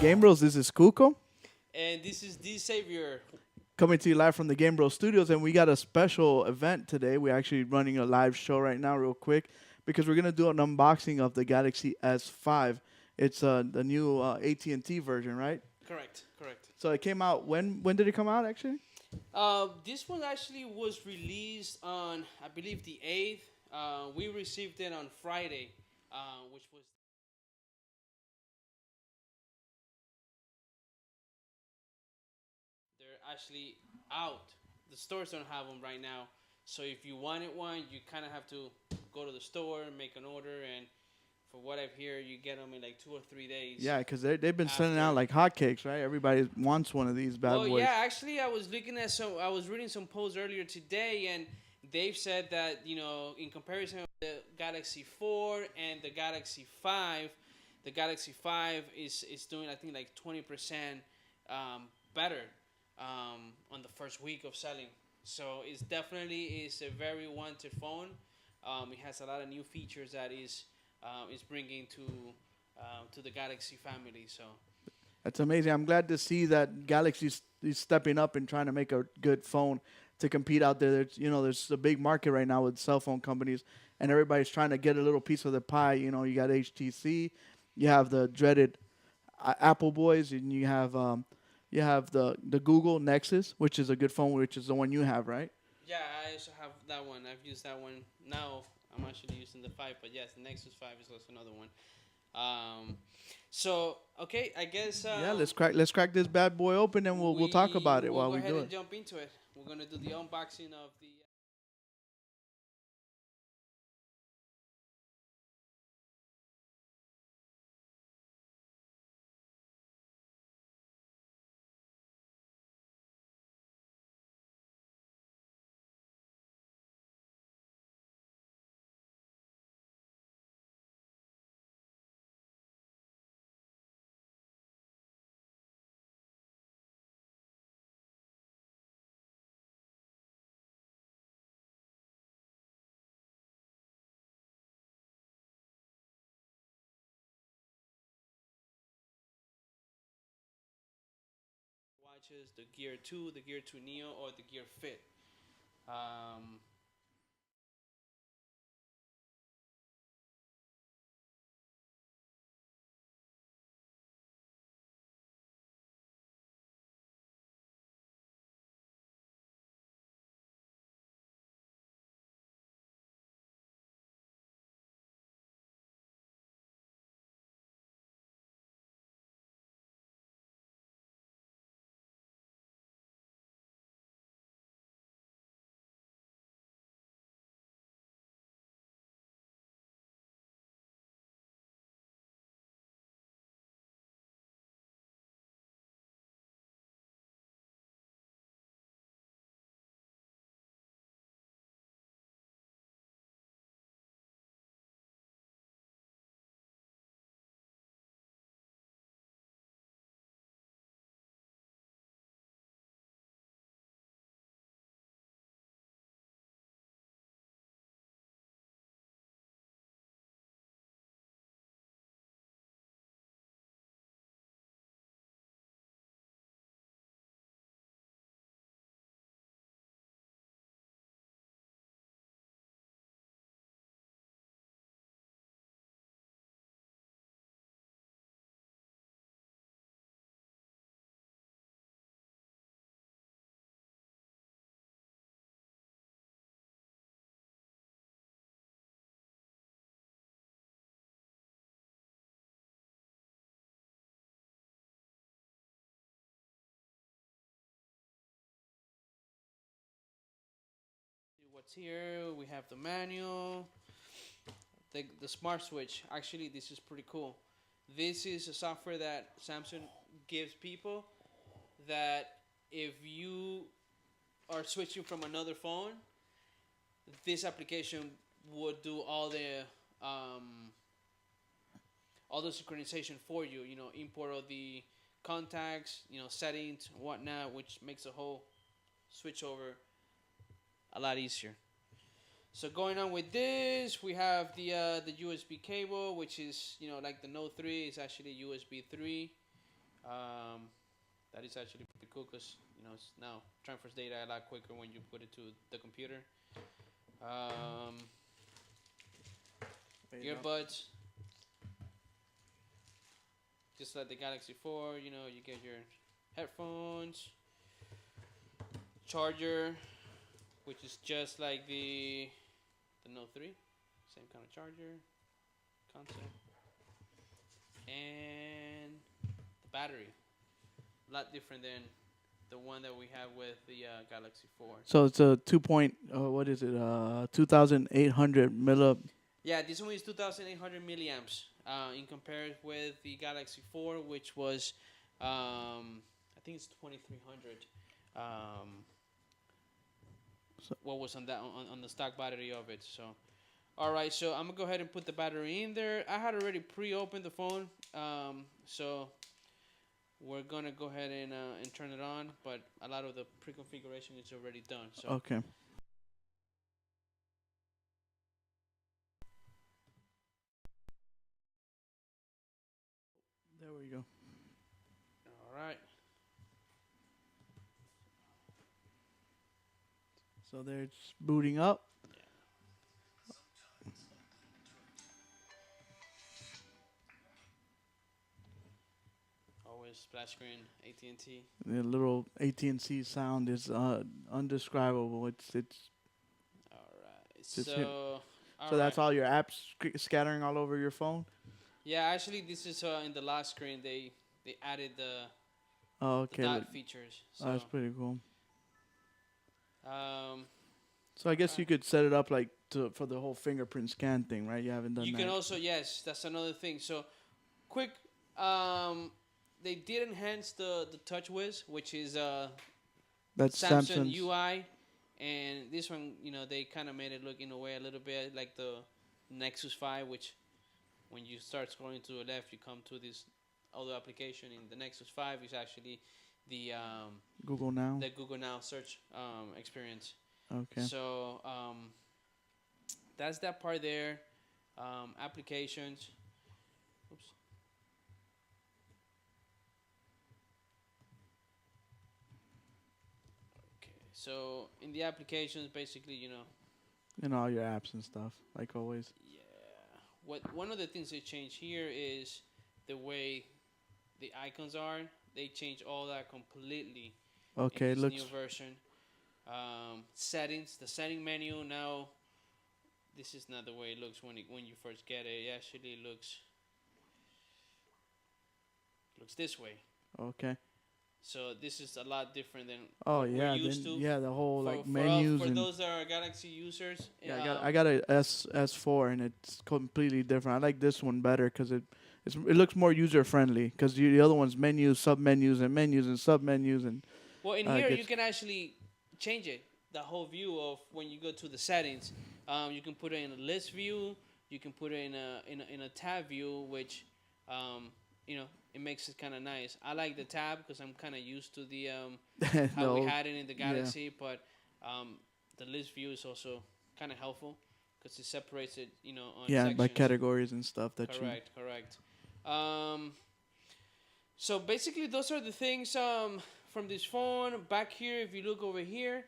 GameBros. This is Cuco And this is the Savior. coming to you live from the GameBros studios, and we got a special event today. We're actually running a live show right now, real quick, because we're gonna do an unboxing of the Galaxy S5. It's the new AT&T version, right? Correct, correct. So it came out when? When did it come out? Actually, This one actually was released on, I believe, the 8th. We received it on Friday, which was. They're actually out. The stores don't have them right now. So if you wanted one, you kind of have to go to the store, make an order, and for what I've heard, you get them in like 2 or 3 days. yeah, because they've been sending out After. like hotcakes, right? Everybody wants one of these bad Well, boys. yeah, actually, I was looking at some. I was reading some posts earlier today, and they've said that in comparison with the Galaxy 4 and the Galaxy 5, the Galaxy 5 is doing I think like 20% better on the first week of selling. So it's definitely is a very wanted phone. It has a lot of new features that is bringing to the Galaxy family. So. That's amazing. I'm glad to see that Galaxy's is stepping up and trying to make a good phone to compete out there. There's a big market right now with cell phone companies, and everybody's trying to get a little piece of the pie. You got HTC, you have the dreaded Apple boys, and you have the Google Nexus, which is a good phone, which is the one you have, right? Yeah, I also have that one. I've used that one. Now I'm actually using the 5, but yes, the Nexus 5 is also another one. Um, so okay, I guess Yeah, let's crack this bad boy open, and we'll talk about it we'll while go we ahead do and it. jump into it. We're gonna do the unboxing of the. Watches the Gear 2, the Gear 2 Neo, or the Gear Fit. Um, what's here? We have the manual, the smart switch. Actually, this is pretty cool. This is a software that Samsung gives people that if you are switching from another phone, this application would do um, all the synchronization for you. Import all the contacts, settings, whatnot, which makes the whole switch over a lot easier. So going on with this, we have the USB cable, which is like the Note 3 is actually USB 3. Um, that is actually pretty cool because it's now transfers data a lot quicker when you put it to the computer. Um, Earbuds, just like the Galaxy 4, you get your headphones, charger, which is just like the Note 3, same kind of charger concept, and the battery, a lot different than the one that we have with the Galaxy 4. So it's a 2 point, what is it? 2,800 milli. Yeah, this one is 2,800 milliamps. In comparison with the Galaxy 4, which was, I think it's 2,300. What was on that on the stock battery of it? So, all right. So I'm gonna go ahead and put the battery in there. I had already pre-opened the phone, so we're gonna go ahead and turn it on. But a lot of the pre-configuration is already done. So Okay. There we go. all right. So there it's booting up. Always splash screen, AT&T. The little AT&C sound is undescribable. It's All right. Just hit. So, So that's all your apps scattering all over your phone. Yeah, actually, this is in the last screen. They added the Oh, okay. dot features. So Oh, that's pretty cool. um, So I guess you could set it up like for the whole fingerprint scan thing, right? You haven't done you that. can also, yes, that's another thing. So quick, they did enhance the TouchWiz, which is That's Samsung Samsung's. UI, and this one, they kind of made it look in a way a little bit like the Nexus 5, which when you start scrolling to the left, you come to this other application. In the Nexus 5 is actually the Google Now. the Google Now search experience. Okay. So that's that part there. Applications. Oops. Okay. So in the applications, basically, And all your apps and stuff, like always. yeah. One of the things they changed here is the way the icons are. They changed all that completely Okay, in it this looks. new version. Settings, the setting menu now. This is not the way it looks when you first get it. It actually looks this way. Okay. So this is a lot different than Oh what yeah, we're used then to. yeah, the whole like For menus for and those that are Galaxy users, yeah, I got a S4 and it's completely different. I like this one better because it looks more user friendly because the other one's menus, sub menus, and sub menus and well, in here you gets can actually change it. The whole view of when you go to the settings, you can put it in a list view. You can put it in a tab view, which it makes it kind of nice. I like the tab because I'm kind of used to the how we had it in the Galaxy, but the list view is also kind of helpful because it separates it, on yeah, sections. by categories and stuff that Correct. So basically, those are the things from this phone. Back here, if you look over here,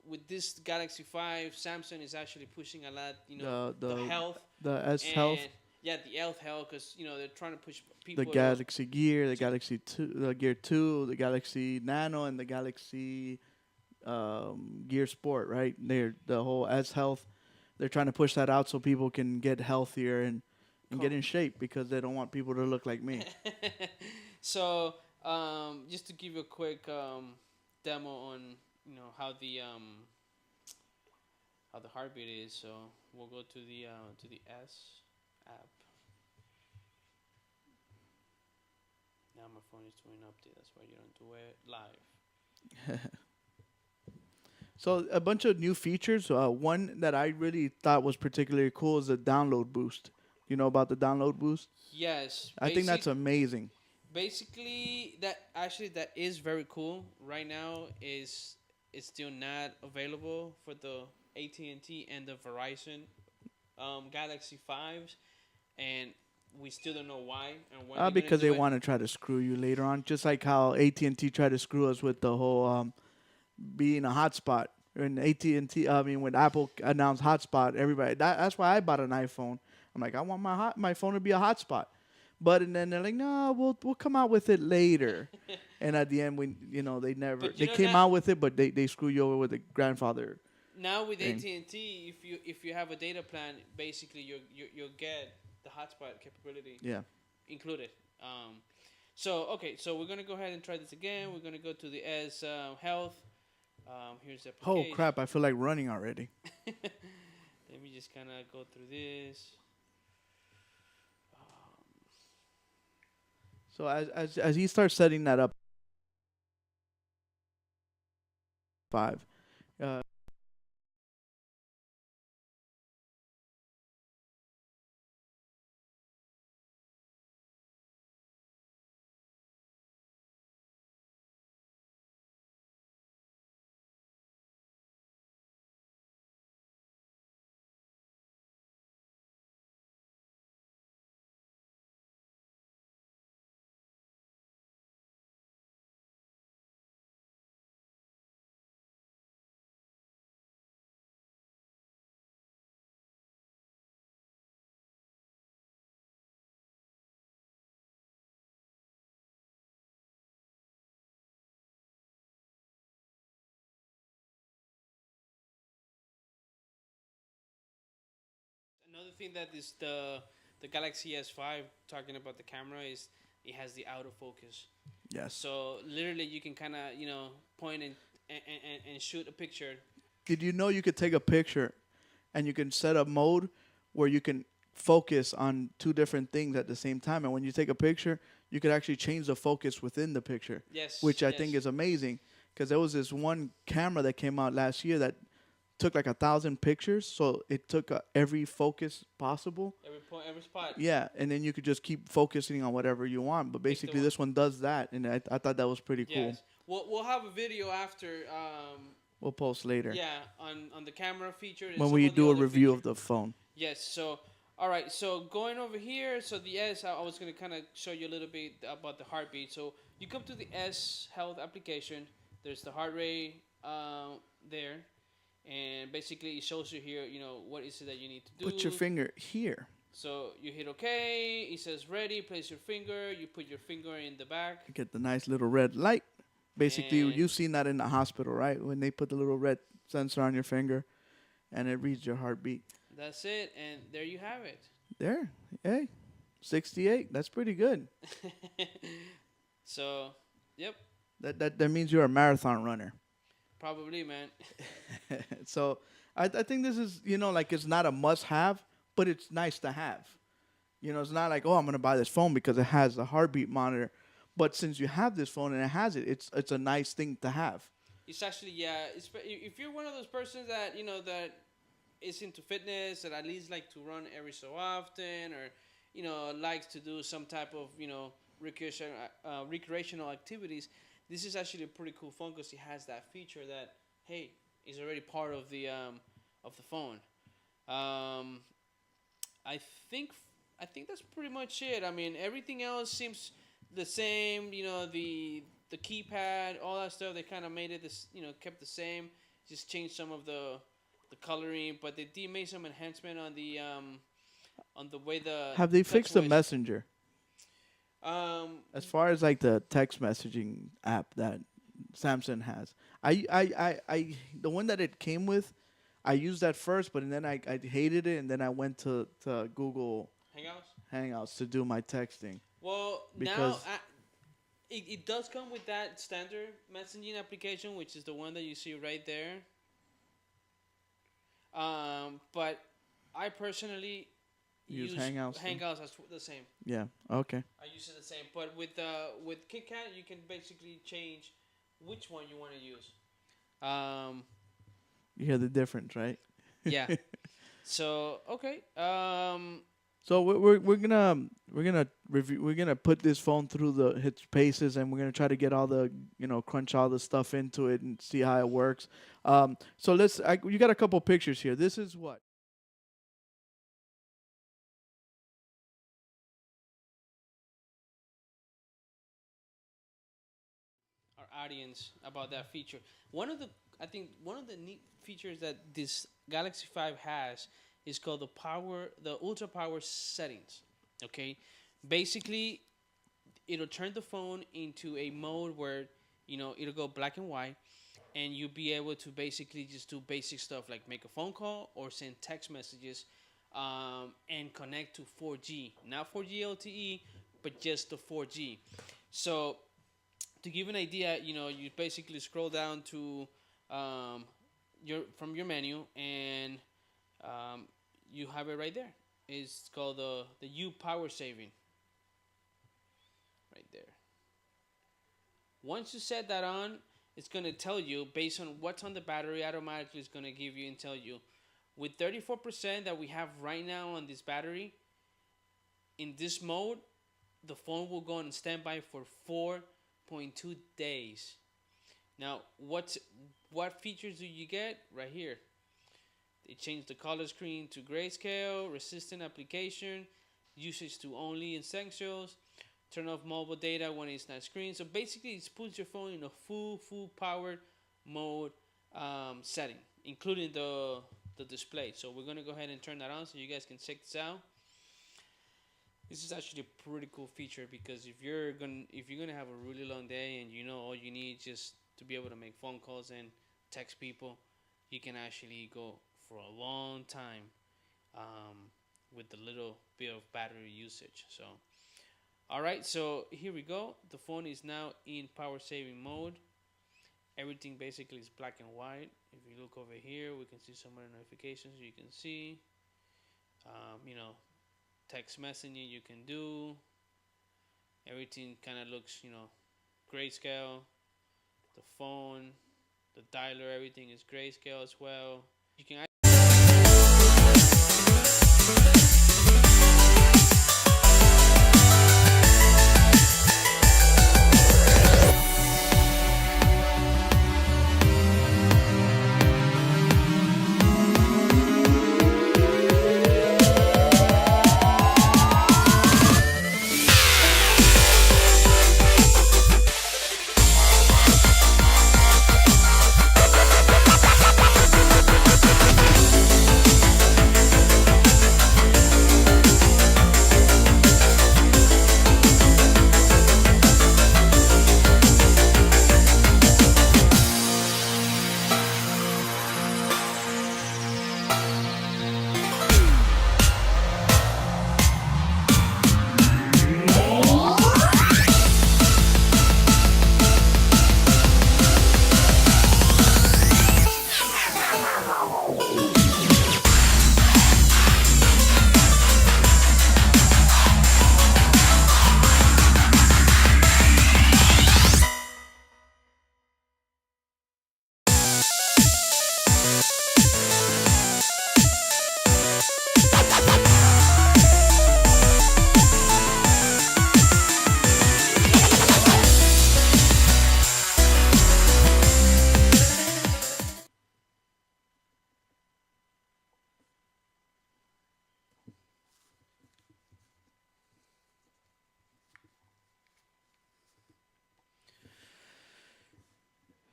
with this Galaxy 5, Samsung is actually pushing a lot, the health. the S And Health, yeah, the health, because they're trying to push the people. Galaxy Gear, the Galaxy 2, the Gear 2, the Galaxy Nano, and the Galaxy Gear Sport. Right, they're the whole S Health. They're trying to push that out so people can get healthier and get in shape because they don't want people to look like me. So just to give you a quick demo on how the heartbeat is. So we'll go to the S app. Now my phone is doing an update. That's why you don't do it live. So a bunch of new features. One that I really thought was particularly cool is the download boost. You know about the download boost? Yes, I think that's amazing. Basically, that is very cool. Right now, it's still not available for the AT&T and the Verizon Galaxy 5s. and we still don't know why and when they're gonna Because they do it. want to try to screw you later on, just like how AT&T tried to screw us with the whole being a hotspot. When AT&T, I mean, when Apple announced hotspot, everybody. That's why I bought an iPhone. I'm like, I want my phone to be a hotspot. But and then they're like, no, we'll come out with it later. And at the end, they never But you they know came now, out with it, but they screw you over with the grandfather now with thing. AT&T, if you have a data plan, basically you'll get the hotspot capability Yeah. included. So okay, so we're gonna go ahead and try this again. We're gonna go to the S health. Here's the Oh application. crap! I feel like running already. Let me just kind of go through this. So as he starts setting that up, 5. Uh, Another thing that is the Galaxy S5 talking about the camera is it has the autofocus. yes. So literally you can kind of point and shoot a picture. Did you know you could take a picture and you can set a mode where you can focus on two different things at the same time, and when you take a picture, you could actually change the focus within the picture, Yes, which I yes. think is amazing. Because there was this one camera that came out last year that took like 1,000 pictures, so it took every focus possible. Every point, every spot. Yeah, and then you could just keep focusing on whatever you want. But Pick the basically, one. this one does that, and I thought that was pretty cool. Yes. We'll have a video after. We'll post later Yeah, on the camera feature and when some we of the do a other review features. of the phone. Yes. So, all right. So going over here, so the S, I was gonna kind of show you a little bit about the heartbeat. So you come to the S Health application. There's the heart rate there, and basically it shows you here. What is it that you need to Put your do. finger here. So you hit OK. It says ready. Place your finger. You put your finger in the back, Get the nice little red light. Basically, and you've seen that in the hospital, right? When they put the little red sensor on your finger and it reads your heartbeat. that's it. And there you have it. There, hey, 68. That's pretty good. So, yep, That means you're a marathon runner. probably, man. So I think this is, like it's not a must have, but it's nice to have. It's not like, oh, I'm gonna buy this phone because it has a heartbeat monitor. But since you have this phone and it has it, it's a nice thing to have. It's actually, yeah. If you're one of those persons that that is into fitness, that at least like to run every so often, or likes to do some type of recreational activities, this is actually a pretty cool phone because it has that feature that, hey, is already part of the phone. Um, I think I think that's pretty much it. I mean, everything else seems the same. The keypad, all that stuff. They kind of made it this. Kept the same. Just changed some of the coloring, but they did make some enhancement on the way the Have they text fixed the was. messenger? Um, As far as like the text messaging app that Samsung has, the one that it came with, I used that first, but then I hated it, and then I went to Google Hangouts. Hangouts to do my texting Well, now because it does come with that standard messaging application, which is the one that you see right there. But I personally use use Hangouts. Hangouts as the same. Yeah. Okay. I use it the same. But with KitKat, you can basically change which one you want to use. Um, You hear the difference, right? yeah. So okay. So we're gonna review. We're gonna put this phone through its paces, and we're gonna try to get all the crunch all the stuff into it and see how it works. So you got a couple pictures here. This is what audience about that feature. One of the I think one of the neat features that this Galaxy 5 has is called the ultra power settings. Okay, basically it'll turn the phone into a mode where it'll go black and white, and you'll be able to basically just do basic stuff like make a phone call or send text messages, and connect to 4G, not 4G LTE, but just the 4G. So to give an idea, you basically scroll down to your menu, and you have it right there. It's called the U power saving right there. Once you set that on, it's gonna tell you based on what's on the battery. Automatically, it's gonna give you and tell you with 34% that we have right now on this battery. In this mode, the phone will go on standby for 4.2 days. Now, what features do you get right here? They changed the color screen to grayscale, resistant application, usage to only essentials, turn off mobile data when it's not screen. So basically, it puts your phone in a full powered mode setting, including the display. So we're gonna go ahead and turn that on so you guys can check this out. This is actually a pretty cool feature because if you're gonna have a really long day and all you need just to be able to make phone calls and text people, you can actually go for a long time with the little bit of battery usage. So, all right, so here we go. The phone is now in power saving mode. Everything basically is black and white. If you look over here, we can see some of the notifications. You can see, text messaging you can do. Everything kind of looks, grayscale. The phone, the dialer, everything is grayscale as well. You can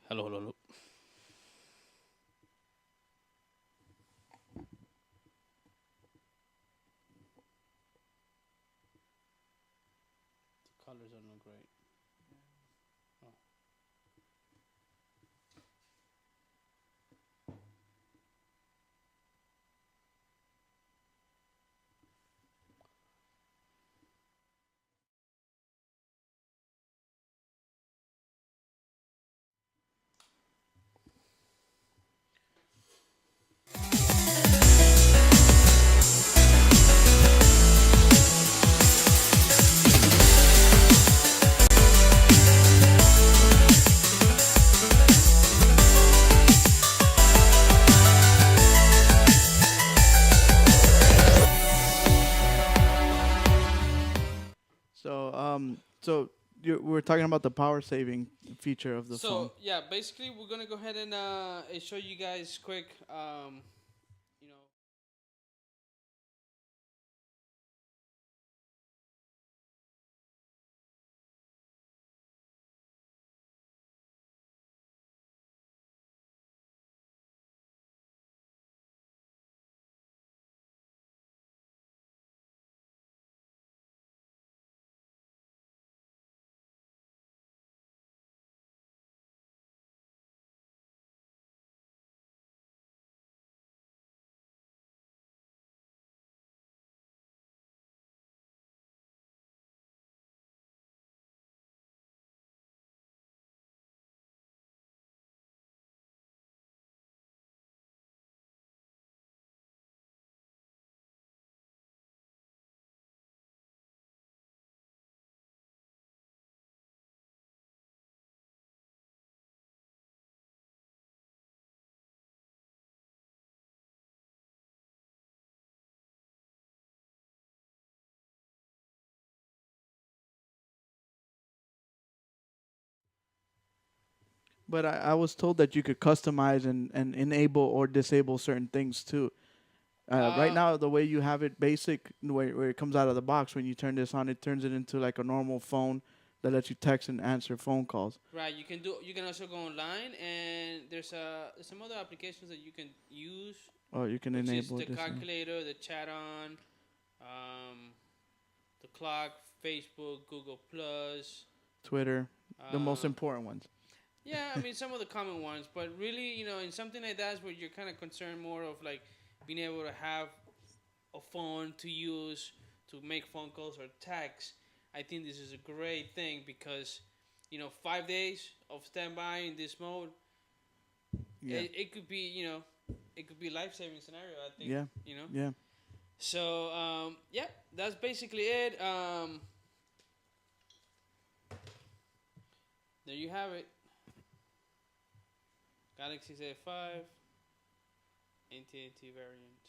hello, hello, hello. The colors are not great. Oh. So we're talking about the power saving feature of the phone. So yeah, basically we're gonna go ahead and show you guys quick. But I was told that you could customize and enable or disable certain things too. Right Uh, now, the way you have it basic, where it comes out of the box, when you turn this on, it turns it into like a normal phone that lets you text and answer phone calls. right. You can do. You can also go online, and there's some other applications that you can use, Or you can which is enable the this, calculator, the chat on, um, the clock, Facebook, Google Plus. Twitter, the most Uh, important ones. yeah, I mean some of the common ones, but really, in something like that, is where you're kind of concerned more of like being able to have a phone to use to make phone calls or text. I think this is a great thing because 5 days of standby in this mode, Yeah, it could be it could be a life saving scenario. I think yeah, you know. yeah. So yeah, that's basically it. There you have it. Galaxy Z5 AT&T variant.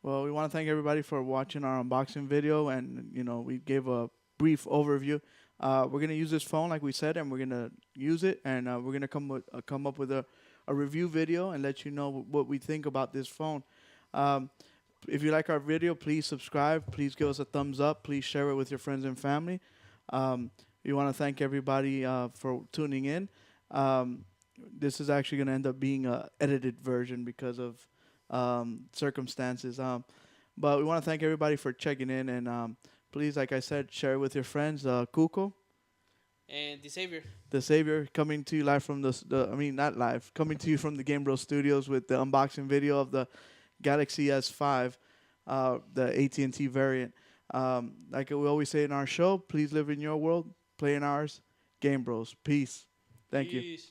Well, we want to thank everybody for watching our unboxing video, and we gave a brief overview. We're gonna use this phone like we said, and we're gonna use it, and we're gonna come up with a review video and let you know what we think about this phone. Um, if you like our video, please subscribe. Please give us a thumbs up. Please share it with your friends and family. Um, we want to thank everybody for tuning in. Um, this is actually going to end up being a edited version because of circumstances. But we want to thank everybody for checking in, and please, like I said, share it with your friends. Kuko, And the Savior. the Savior, coming to you live from I mean, not live, coming to you from the GameBros studios with the unboxing video of the Galaxy S5, the AT&T variant. Like we always say in our show, please live in your world, play in ours. GameBros. Peace. Thank you. Peace.